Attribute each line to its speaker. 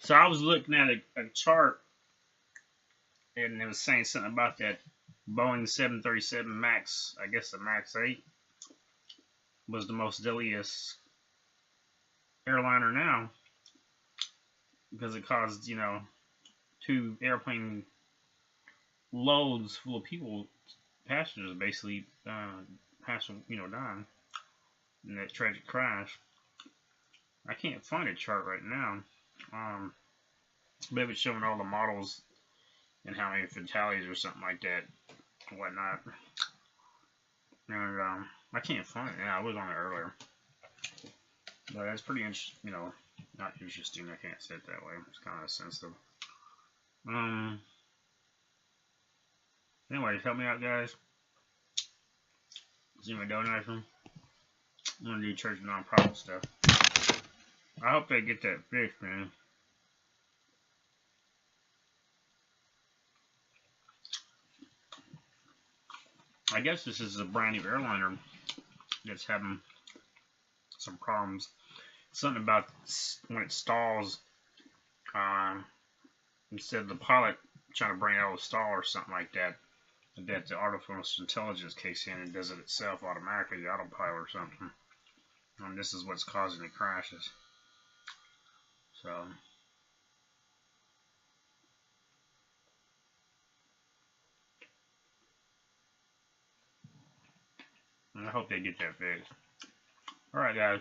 Speaker 1: So I was looking at a chart, and it was saying something about that Boeing 737 Max. I guess the Max 8 was the most deadliest airliner now because it caused, 2 airplane loads full of people, passengers, basically, dying in that tragic crash. I can't find a chart right now. But it was showing all the models and how many fatalities or something like that and whatnot. And I can't find it now. I was on it earlier. But that's pretty interesting, not interesting. I can't say it that way. It's kind of sensitive. Anyway, help me out, guys. See my donation. I'm gonna do church nonprofit stuff. I hope they get that fixed, man. I guess this is a brand new airliner that's having some problems. Something about when it stalls, instead of the pilot trying to bring it out of stall or something like that, that the artificial intelligence kicks in and does it itself automatically, the autopilot or something. And this is what's causing the crashes. So I hope they get that fixed. Alright, guys.